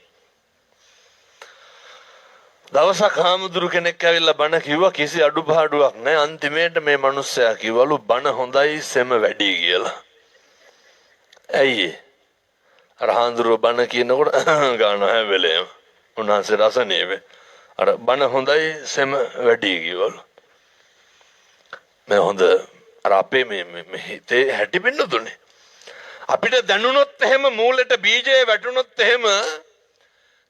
දවසක් හාමුදුරු කෙනෙක් ඇවිල්ලා බණ කිව්වා කිසි අඩුපාඩුවක් නැහැ. අන්තිමේට මේ මිනිස්සයා කිව්වලු බණ හොඳයි සෙම වැඩි කියලා. ඇයි අර හාමුදුරුවෝ බණ කියනකොට ගාන හැවෙලේම උන්වහන්සේ රසනේ අර බණ හොඳයි සෙම වැඩි කිව්වලු. මේ හොඳ අර අපේ මේ හිතේ හැටි වෙන්නතුනේ. අපිට දැනුණොත් එහෙම මූලෙට බීජය වැටුණොත් එහෙම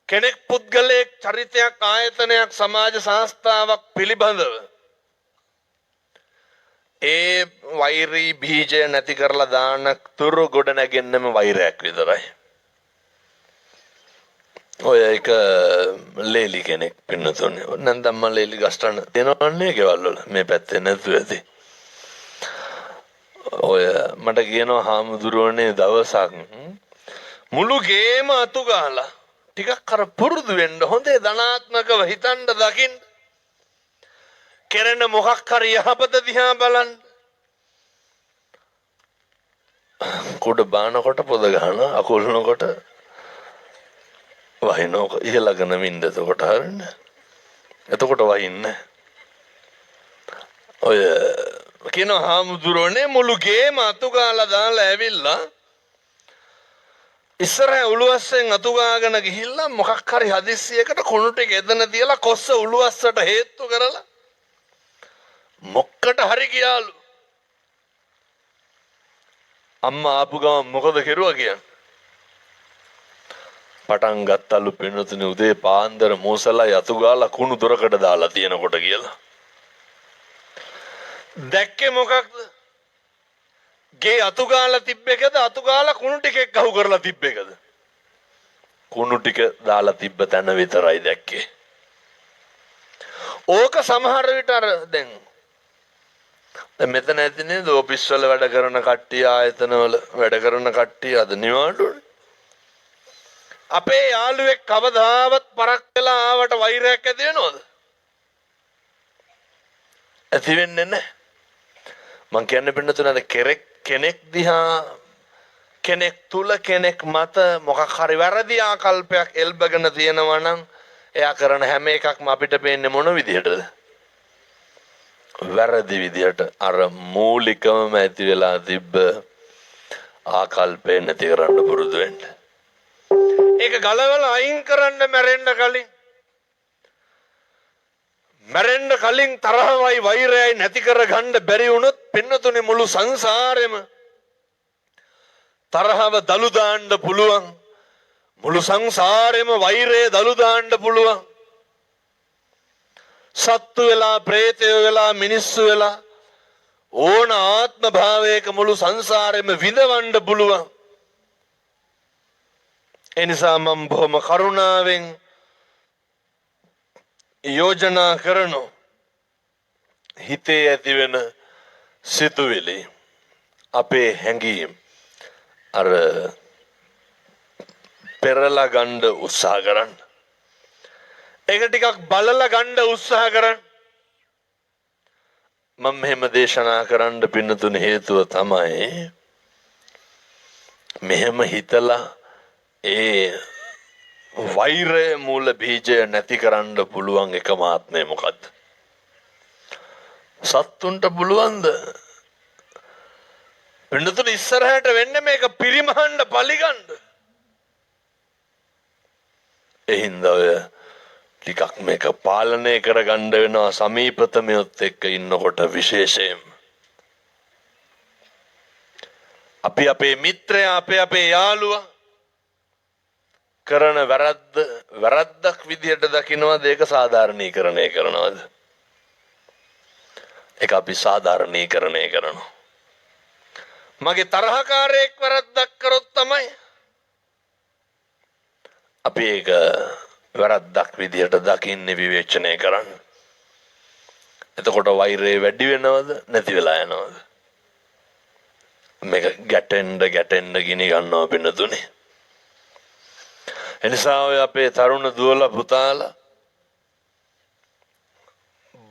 කෙනෙක් පුද්ගලයෙක් චරිතයක් ආයතනයක් සමාජ සංස්ථාවක් පිළිබඳව ඒ වෛරී බීජය නැති කරලා දාන තුරු ගොඩ නැගෙන්නම වෛරයක් විතරයි. ඔය එක ලේලි කෙනෙක් පින්නතුනේ නැන්දම්ම ලේලි ගස්ටන දෙනවන්නේ ගෙවල් වල මේ පැත්තේ නැතුව ඇති. ඔය මට කියනවා හාමුදුරුවනේ දවසක් මුළු ගේම අතු ගහලා ටිකක් අර පුරුදු වෙන්න හොඳේ ධනාත්මකව හිතන්න දකින්න කෙරෙන මොකක් හරි යහපත දිහා බලන්න. කුඩ බානකොට පොද ගහන අකුලනකොට වහිනෝක ඉහළගෙන මින්ද එතකොට හරිනේ. එතකොට වහින්නේ ඔය කියන හාමුදුරුවනේ මුළු ගේම අතු ගාලා දාලා ඇවිල්ලා ඉස්සරහ උළුවස්සෙන් අතු ගාගෙන ගිහිල්ලා මොකක් හරි හදිස්සියකට කුණු ටික එදන තියලා කොස්ස උළුවස්සට හේතු කරලා මොක්කට හරි ගියාලු. අම්මා ආපු ගමන් මොකද කෙරුවා කියන්නේ? පටන් ගත්තලු පින්නතුනේ උදේ පාන්දර මෝසලා යතු ගාලා කුණු දොරකට දාලා තියෙනකොට කියලා. දැක්කේ මොකක්ද? ගේ අතු ගාලා තිබ්බ එකද අතු ගාලා කුණු ටිකක් ගහු කරලා තිබ්බ එකද? කුණු ටික දාලා තිබ්බ තැන විතරයි දැක්කේ. ඕක සමහර විට අර දැන් මෙතන ඇති නේද ඔෆිස් වල වැඩ කරන කට්ටිය ආයතන වල වැඩ කරන කට්ටිය අද නිවාඩුනේ. අපේ යාළුවෙක් කවදාවත් පරක් වෙලා ආවට වෛරයක් ඇති වෙනවද? ඇති වෙන්නේ නැහැ. මං කියන්නේ පින්නතුනේ කෙනෙක් දිහා කෙනෙක් තුල කෙනෙක් මත මොකක් හරි වැරදි ආකල්පයක් එල්බගෙන තියෙනවා නම් එයා කරන හැම එකක්ම අපිට පේන්නේ මොන විදිහටද? වැරදි විදිහට අර මූලිකවම ඇති වෙලා තිබ්බ ආකල්පය නැති කරන්න පුරුදු වෙන්න. ඒක ගලවලා අයින් කරන්න මැරෙන්න කලින්. මැරෙන්න කලින් තරහවයි වෛරයයි නැති කරගන්න බැරි වුණොත් පින්නතුනේ මුළු සංසාරෙම තරහව දලු දාන්න පුළුවන්. මුළු සංසාරෙම වෛරය දලු දාන්න පුළුවන්. සත්තු වෙලා ප්‍රේතයෝ වෙලා මිනිස්සු වෙලා ඕන ආත්ම භාවයක මුළු සංසාරෙම විඳවන්න පුළුවන්. එනිසා මම බොහොම කරුණාවෙන් යෝජනා කරනු හිතේ ඇතිවෙන සිතුවිලි අපේ හැඟීම් අර පෙරලා ගන්න උත්සාහ කරන්න. ඒක ටිකක් බලලා ගන්න උත්සාහ කරන්න. මම මෙහෙම දේශනා කරන්න පින්නතුන හේතුව තමයි මෙහෙම හිතලා ඒ වෛරය මූල බීජය නැති කරන්න පුළුවන් එකම ආත්මය මොකද්ද? සත්තුන්ට පුළුවන්ද? පින්නතුන ඉස්සරහට වෙන්නේ මේක පිරිමහන්න පලිගන්න. එහින්ද ඔය ටිකක් මේක පාලනය කරගන්න වෙනවා සමීපතමයොත් එක්ක ඉන්නකොට විශේෂයෙන්. අපි අපේ මිත්‍රයා අපේ යාළුවා කරන වැරද්දක් විදියට දකින්නවද? ඒක සාධාරණීකරණය කරනවද? ඒක අපි සාධාරණීකරණය කරනවා. මගේ තරහකාරයෙක් වැරද්දක් කරොත් තමයි අපි ඒක වැරද්දක් විදියට දකින්නේ, විවේචනය කරන්න. එතකොට වෛරය වැඩි වෙනවද නැති වෙලා යනවද? මේක ගැටෙන්න ගිනි ගන්නවා පින්නතුනේ. එනිසා ඔය අපේ තරුණ දුවලා පුතාලා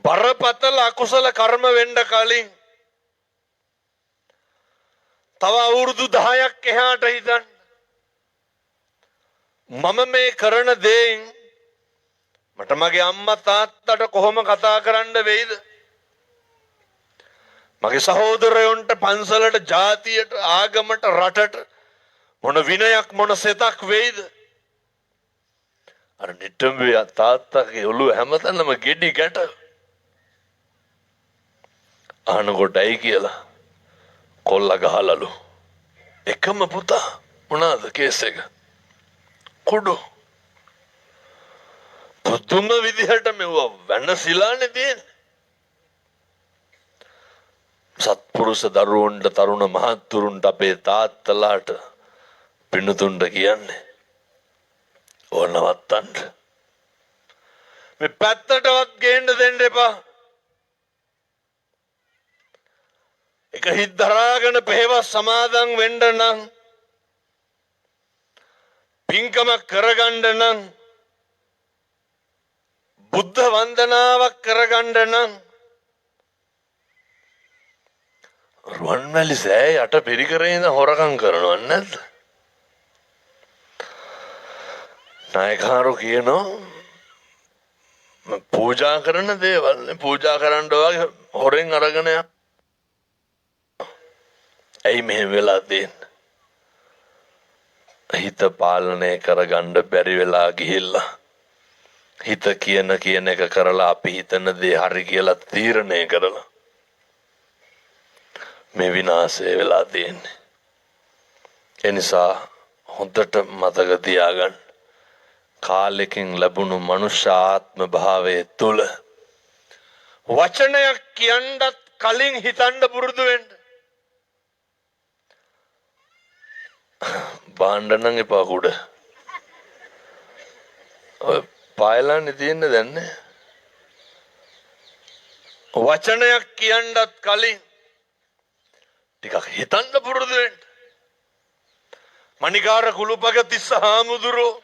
බරපතල අකුසල කර්ම වෙන්න කලින් තව අවුරුදු 10ක් එහාට හිතන්න. මම මේ කරන දේෙන් මට මගේ අම්මා තාත්තට කොහොම කතා කරන්න වෙයිද? මගේ සහෝදරයන්ට පන්සලට ජාතියට ආගමට රටට මොන විනයක් මොන සෙතක් වෙයිද? අර නිට්ටඹේ තාත්තගේ ඔළුව හැමතැනම ගෙඩි ගැට අහනකොටයි කියලා කොල්ල ගහලලු. එකම පුතා මොනවාද කේස් එක? කුඩු. පුදුම විදිහට මෙව වෙනසිලානේ තියෙන්නේ. සත්පුරුෂ දරුවන්ට තරුණ මහත්තුරුන්ට අපේ තාත්තලාට පින්නතුන්ට කියන්නේ ඕන නවත්තන්න. මේ පැත්තටවත් ගේන්න දෙන්න එපා. එක හිත් දරාගෙන පෙහෙවස් සමාදන් වෙන්න නම්, පින්කමක් කරගන්න නම්, බුද්ධ වන්දනාවක් කරගන්න නම් රුවන්වැලි සෑය යට පිරිකරේ ඉඳන් හොරකම් කරනව නැද්ද? නායකහරු කියනවා පූජා කරන දේවල් පූජා කරන්න වගේ හොරෙන් අරගෙන යන. ඇයි මෙහෙම වෙලා තියෙන්නේ? හිත පාලනය කරගන්න බැරි වෙලා ගිහිල්ලා හිත කියන එක කරලා අපි හිතන දේ හරි කියලා තීරණය කරලා මේ විනාශය වෙලා තියෙන්නේ. එනිසා හොඳට මතක තියාගන්න, කාලෙකින් ලැබුණු මනුෂ්‍ය ආත්ම භාවයේ තුල වචනයක් කියන්නත් කලින් හිතන්න පුරුදු වෙන්න. බාණ්ඩ නම් එපා කුඩ. ඔය පායලානේ තියෙන්නේ දැන් නේ. වචනයක් කියන්නත් කලින් ටිකක් හිතන්න පුරුදු වෙන්න. මණිකාර කුළුපග තිස්ස හාමුදුරුවෝ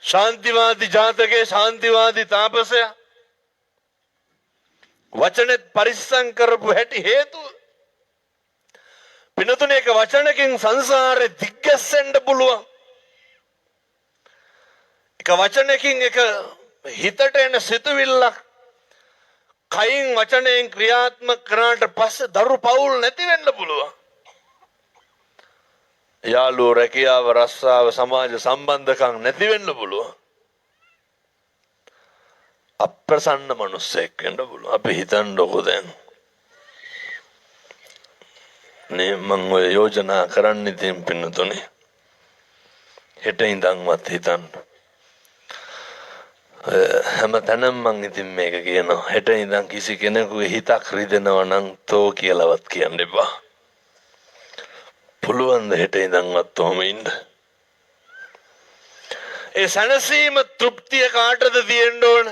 ශාන්තිවාදී ජාතකයේ ශාන්තිවාදී තාපසයා වචනෙත් පරිස්සම් කරපු හැටි හේතුව පිනතුනේ එක වචනකින් සංසාරේ දිග්ගැස්සෙන්න පුළුවන්. එක වචනකින් එක හිතට එන සිතුවිල්ලක් කයින් වචනයෙන් ක්‍රියාත්මක කරාට පස්සේ දරු පවුල් නැති වෙන්න පුළුවන්. යාළුවෝ රැකියාව රස්සාව සමාජ සම්බන්ධකම් නැති වෙන්න පුළුවන්. අප්‍රසන්න මිනිස්සෙක් වෙන්න පුළුවන්. අපි හිතන්නකො දැන් නේ මම ඔය යෝජනා කරන්න ඉතින් පින්නතුනේ හෙට ඉඳන්වත් හිතන්න හැම තැනම මං ඉතින් මේක කියනවා හෙට ඉඳන් කිසි කෙනෙකුගේ හිතක් රිදෙනවා නම් තෝ කියලාවත් කියන්න එපා. පුළුවන් ද හෙට ඉඳන්වත් ඔහම ඉන්න. ඒ සැනසීම තෘප්තිය කාටද තියෙන්න ඕන?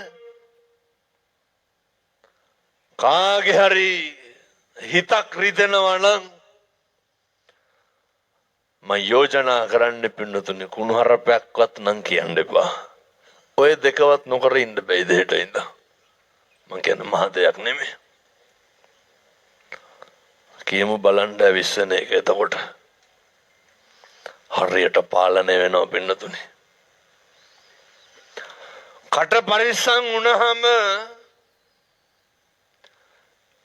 කාගේ හරි හිතක් රිදෙනවා නම් මම යෝජනා කරන්න පින්නතුනේ කුණුහරුපයක්වත් නම් කියන්න එපා. ඔය දෙකවත් නොකර ඉන්න බැයිද හෙට ඉඳන්? මං කියන්නේ මහ දෙයක් නෙමෙයි. කියමු බලන්න ඇවිස්සන එක එතකොට හරියට පාලනය වෙනවා පින්නතුනේ. කට පරිස්සම් වුණාම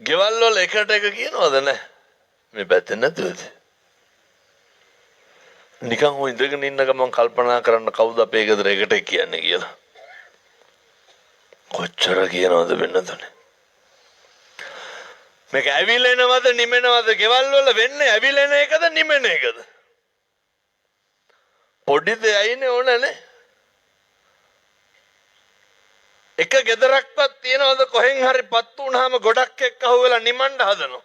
ගෙවල් වල එකට එක කියනවද නැහැ? මේ පැත්තෙන් නැතුවද? නිකන් ඔය ඉඳගෙන ඉන්න ගමන් කල්පනා කරන්න කවුද අපේ ගෙදර එකට කියන්නේ කියලා. කොච්චර කියනවද වෙන්නතනේ. මේක ඇවිලෙනවද නිමෙනවද ගෙවල් වල වෙන්නේ ඇවිලෙන එකද නිමෙන එකද? පොඩි දෙයයිනේ ඕනනේ. එක ගෙදරක්වත් තියනවද කොහෙන් හරි පත්තු වුණාම ගොඩක් එක්ක අහුවෙලා නිමන්න හදනවා.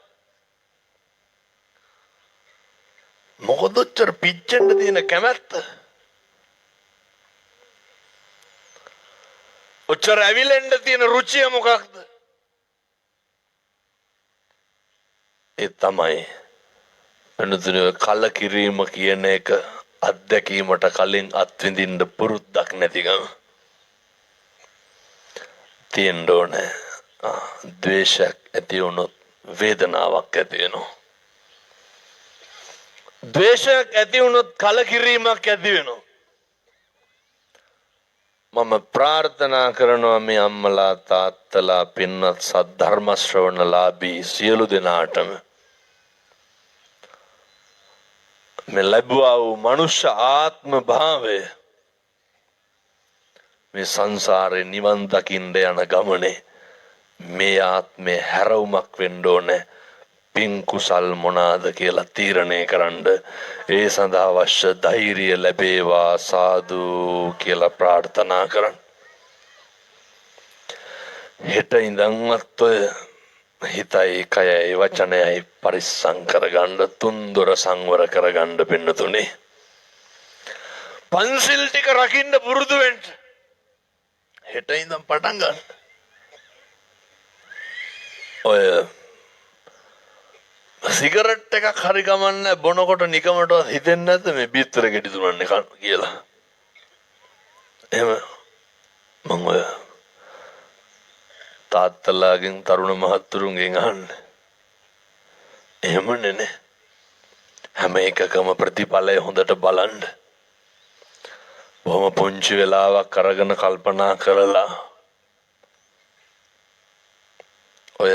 මොකද ඔච්චර පිච්චෙන්න තියෙන කැමැත්ත? ඔච්චර ඇවිලෙන්න තියෙන රුචිය මොකක්ද? ඒ තමයි වෙනතුනේ කලකිරීම කියන එක අත්දැකීමට කලින් අත්විඳින්න පුරුද්දක් නැතිකම තියෙන්න ඕනේ. ද්වේෂයක් ඇති වුණොත් වේදනාවක් ඇති වෙනවා. ද්වේෂයක් ඇති වුණොත් කලකිරීමක් ඇති වෙනවා. මම ප්‍රාර්ථනා කරනවා මේ අම්මලා තාත්තලා පින්වත් සද්ධර්ම ශ්‍රවණලාභී සියලු දෙනාටම මේ ලැබුවා වූ මනුෂ්‍ය ආත්ම භාවය මේ සංසාරේ නිවන් දකින්න යන ගමනේ මේ ආත්මේ හැරවුමක් වෙන්න ඕනේ. පින් කුසල් මොනවාද කියලා තීරණය කරන්න ඒ සඳහා අවශ්‍ය ධෛර්යය ලැබේවා සාදු කියලා ප්‍රාර්ථනා කරන්න. හෙට ඉඳන්වත් ඔය හිතයි කයයි වචනයයි පරිස්සම් කරගන්න තුන්දොර සංවර කරගන්න පින්නතුනේ. පන්සිල් ටික රකින්න පුරුදු වෙන්න. හෙට ඉඳන් පටන් ගන්න. ඔය සිගරට් එකක් හරි ගමන්නේ බොනකොට නිකමටවත් හිතෙන්නේ නැද්ද මේ බීත්තර ගෙඩි දුරන්නේ කියලා? එහෙම මම ඔය තාත්තලාගෙන් තරුණ මහත්තුරුන්ගෙන් අහන්නේ. එහෙමනේ නේ. හැම එකකම ප්‍රතිඵලය හොඳට බලන්න. බොහොම පුංචි වෙලාවක් අරගෙන කල්පනා කරලා ඔය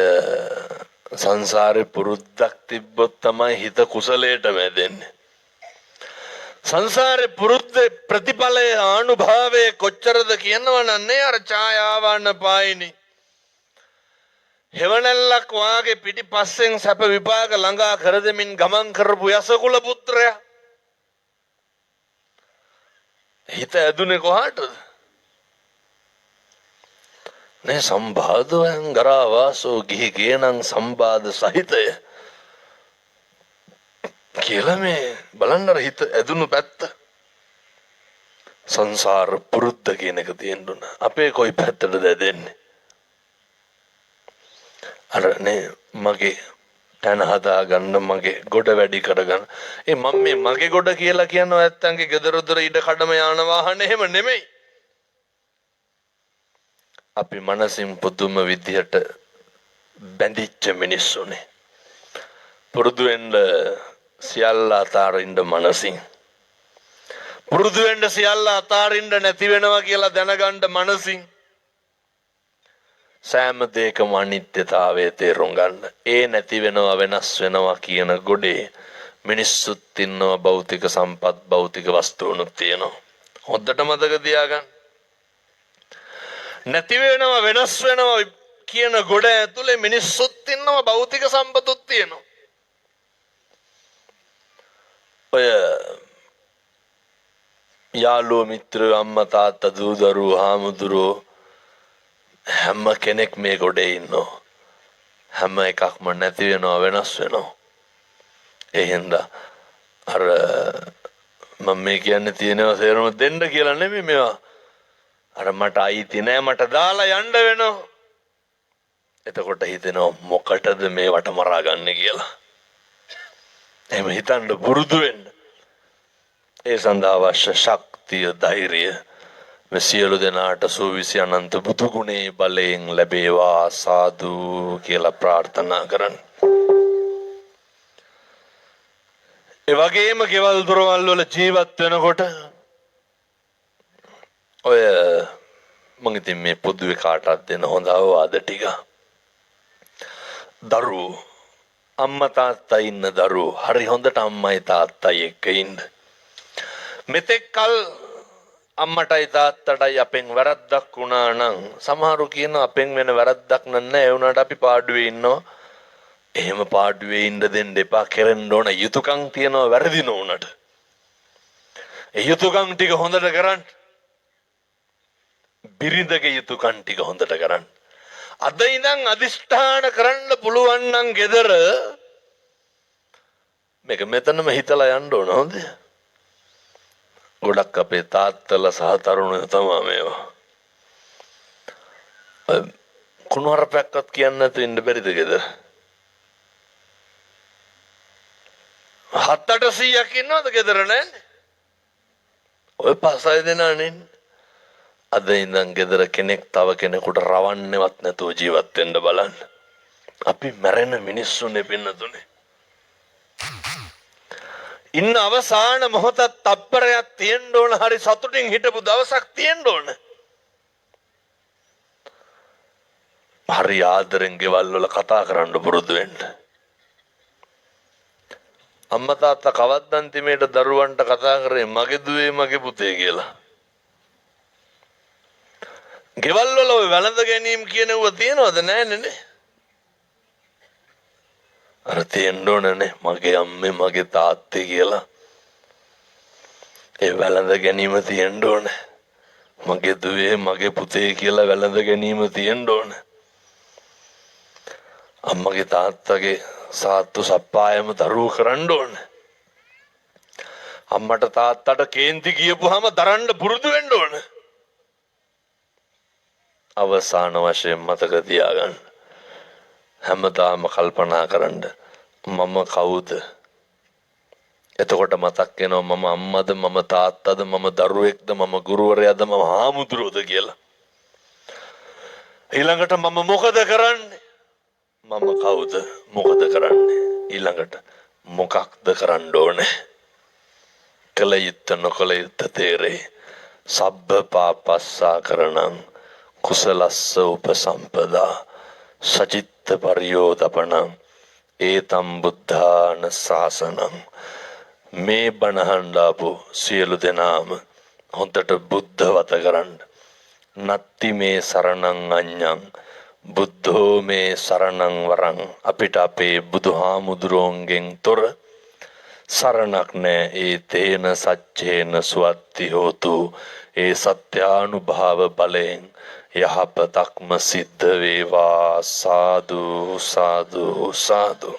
සංසාරේ පුරුද්දක් තිබ්බොත් තමයි හිත කුසලයට වැදෙන්නේ. සංසාරේ පුරුද්ද ප්‍රතිඵලයේ ආනුභාවයේ කොච්චරද කියනවනම් නේ අර ඡායාවන්න පායිනි. හෙවණැල්ලක් වාගේ පිටිපස්සෙන් සැප විපාක ළඟා කර දෙමින් ගමන් කරපු යසකුල පුත්‍රයා. හිත ඇදුනේ කොහාටද? නේ සම්බාධයෙන් ගරාවාසෝ ගිහි ගේනං සම්බාධ සහිතය කියලා මේ බලන්න හිත ඇදුණු පැත්ත. සංසාර පුරුද්ද කියන එක තියෙන්න ඕන. අපේ කොයි පැත්තටද ඇදෙන්නේ? අර නේ මගේ තන හදා ගන්න මගේ ගොඩ වැඩි කරගන්න. මම මේ මගේ ගොඩ කියලා කියනවා නැත්තන්ගේ ගෙදර දොර ඉඩ කඩම යාන වාහන එහෙම නෙමෙයි. අපි මනසින් පුදුම විදිහට බැඳිච්ච මිනිස්සුනේ. පුරුදු වෙන්න සියල්ල අතාරින්න මනසින්. පුරුදු වෙන්න සියල්ල අතාරින්න නැති වෙනවා කියලා දැනගන්න මනසින්. සෑම දෙයකම අනිත්‍යතාවය තේරුම් ගන්න. ඒ නැති වෙනවා වෙනස් වෙනවා කියන ගොඩේ මිනිස්සුත් ඉන්නවා, භෞතික සම්පත් භෞතික වස්තුවනුත් තියෙනවා. හොඳට මතක තියාගන්න. නැති වෙනවා වෙනස් වෙනවා කියන ගොඩ ඇතුලේ මිනිස්සුත් ඉන්නවා, භෞතික සම්පතුත් තියෙනවා. ඔය යාළුවෝ මිත්‍රයෝ අම්මා තාත්තා දූ දරුවෝ හාමුදුරුවෝ හැම කෙනෙක් මේ ගොඩේ ඉන්නවා. හැම එකක්ම නැති වෙනවා වෙනස් වෙනවා. ඒ හින්දා අර මම මේ කියන්නේ තියෙනවා සේරම දෙන්න කියලා නෙමෙයි මේවා. අර මට අයිති නෑ මට දාලා යන්න වෙනවා. එතකොට හිතෙනවා මොකටද මේවට මරාගන්නේ කියලා. එහෙම හිතන්න පුරුදු වෙන්න. ඒ සඳහා අවශ්‍ය ශක්තිය ධෛර්යය මේ සියලු දෙනාට සූවිසි අනන්ත බුදු ගුණේ බලයෙන් ලැබේවා සාදු කියලා ප්‍රාර්ථනා කරන්න. ඒ වගේම ගෙවල් දොරවල් වල ජීවත් වෙනකොට ඔය මම ඉතින් මේ පොදුවේ කාටවත් දෙන හොඳ අවවාද ටික. දරුවෝ අම්මා තාත්තා ඉන්න දරුවෝ හරි හොඳට අම්මයි තාත්තයි එක්ක ඉන්න. මෙතෙක් කල් අම්මටයි තාත්තටයි අපෙන් වැරද්දක් වුණා නම් සමහරු කියන අපෙන් වෙන වැරද්දක් නෑ ඒ වුණාට අපි පාඩුවේ ඉන්නවා. එහෙම පාඩුවේ ඉන්න දෙන්න එපා. කෙරෙන්න ඕන යුතුයකම් තියනවා වැරදි නොවුනට. ඒ යුතුයකම් ටික හොඳට කරන්න. බිරිඳගේ යුතුයකම් ටික හොඳට කරන්න. අද ඉඳන් අදිෂ්ඨාන කරන්න පුළුවන් නම් ගෙදර මේක මෙතනම හිතලා යන්න ඕන හොඳ. ගොඩක් අපේ තාත්තලා සහ තරුණයෝ තමයි මේවා. කුණුහරුපයක්වත් කියන්න නැතුව ඉන්න බැරිද ගෙදර? 7-800ක් ඉන්නවද ගෙදර නැන්නේ? ඔය 5-6 දෙනා නේ. අද ඉඳන් ගෙදර කෙනෙක් තව කෙනෙකුට රවන්නේවත් නැතුව ජීවත් වෙන්න බලන්න. අපි මැරෙන මිනිස්සුනේ පින්නතුනේ. ඉන්න අවසාන මොහොතක් තප්පරයක් තියෙන්න ඕන. හරි සතුටින් හිටපු දවසක් තියෙන්න ඕන. හරි ආදරෙන් ගෙවල් වල කතා කරන්න පුරුදු වෙන්න. අම්මා තාත්තා කවද්ද අන්තිමේට දරුවන්ට කතා කරේ මගේ දුවේ මගේ පුතේ කියලා. ගෙවල් වල ඔය වැළඳ ගැනීම කියනව තියනවද නැන්නේ? අර තියෙන්න ඕනනේ මගේ අම්මේ මගේ තාත්තේ කියලා. ඒ වැළඳ ගැනීම තියෙන්න ඕනේ. මගේ දුවේ මගේ පුතේ කියලා වැළඳ ගැනීම තියෙන්න ඕනේ. අම්මගේ තාත්තගේ සාත්තු සප්පායම දරුවෝ කරන්න ඕනේ. අම්මට තාත්තට කේන්ති කියපුවාම දරන්න පුරුදු වෙන්න ඕනේ. අවසාන වශයෙන් මතක තියාගන්න. හැමදාම කල්පනා කරන්න මම කවුද? එතකොට මතක් වෙනවා මම අම්මද මම තාත්තද මම දරුවෙක්ද මම ගුරුවරයාද මම හාමුදුරුවෝද කියලා. ඊළඟට මම මොකද කරන්නේ? මම කවුද? මොකද කරන්නේ? ඊළඟට මොකක්ද කරන්න ඕනේ? කල යුත්ත නොකල යුත්ත තේරේ. සබ්බ පාපස්සා කරණං කුසලස්ස උපසම්පදා සචිත්ත පරියෝදපණං ඒතම් බුද්ධාන ශාසනං. මේ බණහන් ලාපු සියලු දෙනාම හොඳට බුද්ධ වත කරන්න. නත්ති මේ සරණං අඤ්ඤං බුද්ධෝ මේ සරණං වරං. අපිට අපේ බුදුහාමුදුරුවන්ගෙන් තොර සරණක් නෑ. ඒ තේන සච්චේන සුවත්ති හෝතු. ඒ සත්‍යානුභාව බලයෙන් යහපතක්ම සිද්ධ වේවා. සාදු සාදු සාදු.